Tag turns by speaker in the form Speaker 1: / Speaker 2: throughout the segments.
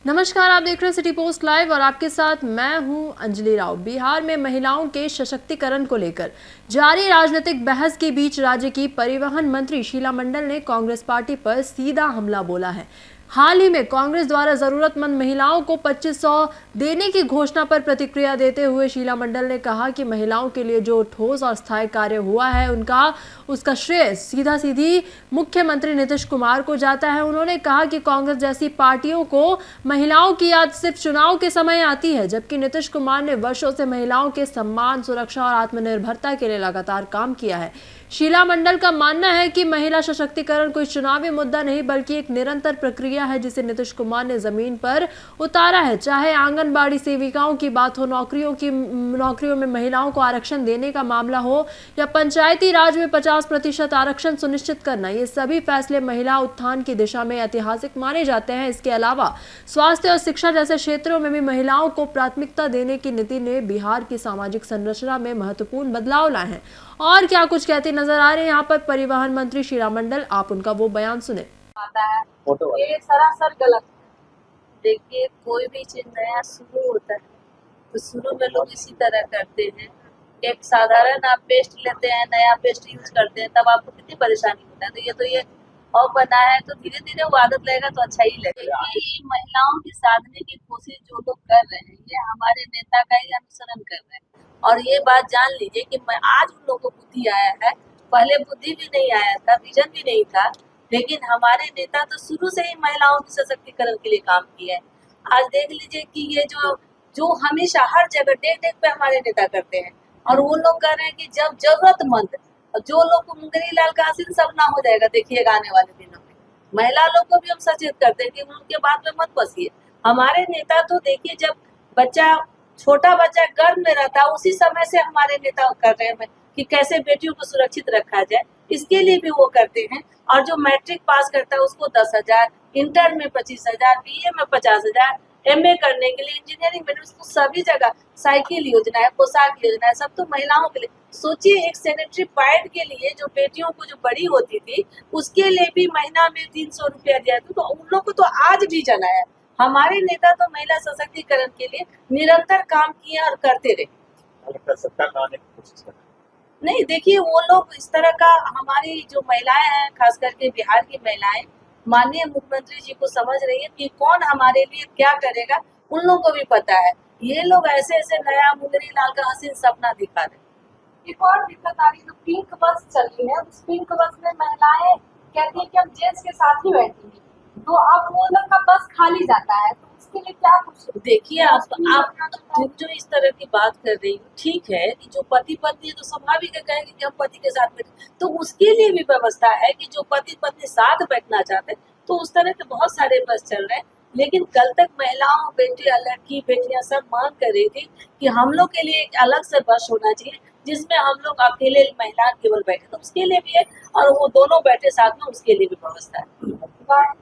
Speaker 1: नमस्कार, आप देख रहे हैं सिटी पोस्ट लाइव और आपके साथ मैं हूं अंजलि राव। बिहार में महिलाओं के सशक्तिकरण को लेकर जारी राजनीतिक बहस के बीच राज्य की परिवहन मंत्री शीला मंडल ने कांग्रेस पार्टी पर सीधा हमला बोला है। हाल ही में कांग्रेस द्वारा जरूरतमंद महिलाओं को 2500 देने की घोषणा पर प्रतिक्रिया देते हुए शीला मंडल ने कहा कि महिलाओं के लिए जो ठोस और स्थायी कार्य हुआ है उसका श्रेय सीधा सीधी मुख्यमंत्री नीतीश कुमार को जाता है। उन्होंने कहा कि कांग्रेस जैसी पार्टियों को महिलाओं की याद सिर्फ चुनाव के समय आती है, जबकि नीतीश कुमार ने वर्षों से महिलाओं के सम्मान, सुरक्षा और आत्मनिर्भरता के लिए लगातार काम किया है। शीला मंडल का मानना है कि महिला सशक्तिकरण कोई चुनावी मुद्दा नहीं बल्कि एक निरंतर प्रक्रिया है जिसे नीतीश कुमार ने जमीन पर उतारा है। चाहे आंगनबाड़ी सेविकाओं की बात हो, नौकरियों में महिलाओं को आरक्षण देने का मामला हो या पंचायती राज में 50% आरक्षण सुनिश्चित करना, ये सभी फैसले महिला उत्थान की दिशा में ऐतिहासिक माने जाते हैं। इसके अलावा स्वास्थ्य और शिक्षा जैसे क्षेत्रों में भी महिलाओं को प्राथमिकता देने की नीति ने बिहार की सामाजिक संरचना में महत्वपूर्ण बदलाव लाए हैं। और क्या कुछ कहते नजर आ रहे हैं यहाँ पर परिवहन मंत्री शीला मंडल, आप उनका वो बयान सुने।
Speaker 2: आता है ये सरासर गलत है। देखिए, कोई भी चीज नया शुरू होता है तो शुरू में लोग इसी तरह करते हैं। एक साधारण आप पेस्ट लेते हैं, नया पेस्ट यूज करते हैं, तब आपको कितनी परेशानी होता है। तो ये और बना है तो धीरे धीरे वो आदत लगेगा तो अच्छा ही लगेगा। ये महिलाओं की साधने की कोशिश जो लोग कर रहे हैं, ये हमारे नेता का ही अनुसरण कर रहे हैं। और ये बात जान लीजिए कि आज उन लोगों को बुद्धि आया है, पहले बुद्धि भी नहीं आया था, विजन भी नहीं था, लेकिन हमारे नेता तो शुरू से ही महिलाओं के सशक्तिकरण के लिए काम किए हैं। आज देख लीजिए कि ये जो हमेशा हर जगह डेग डेग पे हमारे नेता करते हैं, और वो लोग कह रहे हैं कि जब जरूरतमंद जो लोग को मुंगरी लाल का आशीष सब ना हो जाएगा, देखिएगा आने वाले दिनों में महिला लोग को भी हम सचेत करते हैं कि उनके बात में मत फंसिए। हमारे नेता तो देखिए, जब छोटा बच्चा गर्भ में रहता है उसी समय से हमारे नेता कर रहे हैं कि कैसे बेटियों को सुरक्षित रखा जाए, इसके लिए भी वो करते हैं। और जो मैट्रिक पास करता है उसको 10,000, इंटर में 25,000, BA में 50,000, MA करने के लिए, इंजीनियरिंग में उसको सभी जगह साइकिल योजना है, पोशाक योजना है, सब तो महिलाओं के लिए। सोचिए, एक सैनिटरी पैड के लिए जो बेटियों को जो बड़ी होती थी उसके लिए भी महीना में 300 रुपया दिया था। तो उन लोग को तो आज भी जना है। हमारे नेता तो महिला सशक्तिकरण के लिए निरंतर काम किए और करते रहे।
Speaker 3: सत्ता में आने की कोशिश कर
Speaker 2: नहीं, देखिए, वो लोग इस तरह का, हमारी जो महिलाएं हैं, खास करके बिहार की महिलाएं माननीय मुख्यमंत्री जी को समझ रही है कि कौन हमारे लिए क्या करेगा। उन लोगों को भी पता है। ये लोग ऐसे ऐसे नया मुंगरी लाल का हसीन सपना दिखा रहे।
Speaker 4: एक और दिक्कत आ रही है, तो पिंक बस चली है, उस पिंक बस में महिलाएं कहती है कि हम जेंट्स के साथ ही बैठेंगे, तो अब वो लोग का बस खाली जाता है, तो उसके लिए क्या कुछ
Speaker 2: देखिए, आप जो इस तरह की बात कर रही हो, ठीक है कि जो पति पत्नी है तो स्वाभाविक है कहेंगे कि हम पति के साथ बैठे, तो उसके लिए भी व्यवस्था है कि जो पति पत्नी साथ बैठना चाहते हैं तो उस तरह के बहुत सारे बस चल रहे हैं। लेकिन कल तक महिलाओं, लड़की बेटियां सब मांग कर रही थी कि हम लोग के लिए एक अलग से बस होना चाहिए जिसमें हम लोग अकेले महिला केवल बैठे, तो उसके लिए भी है। और वो दोनों बैठे साथ में, उसके लिए भी व्यवस्था है।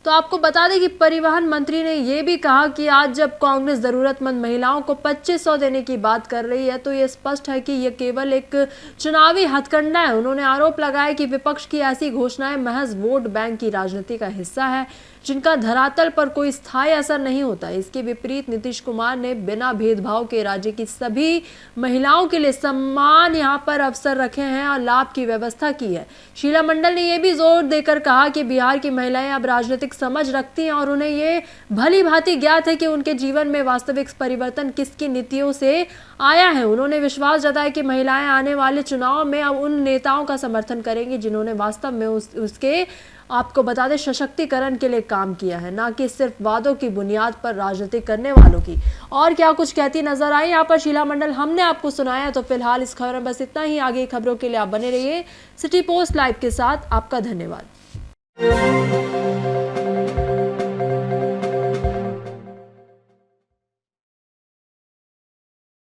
Speaker 1: तो आपको बता दें कि परिवहन मंत्री ने यह भी कहा कि आज जब कांग्रेस जरूरतमंद महिलाओं को 2500 देने की बात कर रही है तो ये स्पष्ट है कि यह केवल एक चुनावी हथकंडा है। उन्होंने आरोप लगाया कि विपक्ष की ऐसी घोषणाएं महज वोट बैंक की राजनीति का हिस्सा है जिनका धरातल पर कोई स्थायी असर नहीं होता। इसके विपरीत नीतीश कुमार ने बिना भेदभाव के राज्य की सभी महिलाओं के लिए समान यहाँ पर अवसर रखे हैं और लाभ की व्यवस्था की है। शीला मंडल ने यह भी जोर देकर कहा कि बिहार की महिलाएं अब राजनीतिक समझ रखती हैं और उन्हें ये भली भांति ज्ञात है कि उनके जीवन में वास्तविक परिवर्तन किसकी नीतियों से आया है। उन्होंने विश्वास जताया कि महिलाएं आने वाले चुनाव में अब उन नेताओं का समर्थन करेंगी जिन्होंने वास्तव में उसके, आपको बता दें, सशक्तिकरण के लिए काम किया है, ना कि सिर्फ वादों की बुनियाद पर राजनीति करने वालों की। और क्या कुछ कहती नजर आई यहाँ पर शीला मंडल, हमने आपको सुनाया। तो फिलहाल इस खबर में बस इतना ही। आगे खबरों के लिए आप बने रहिए सिटी पोस्ट लाइव के साथ। आपका धन्यवाद।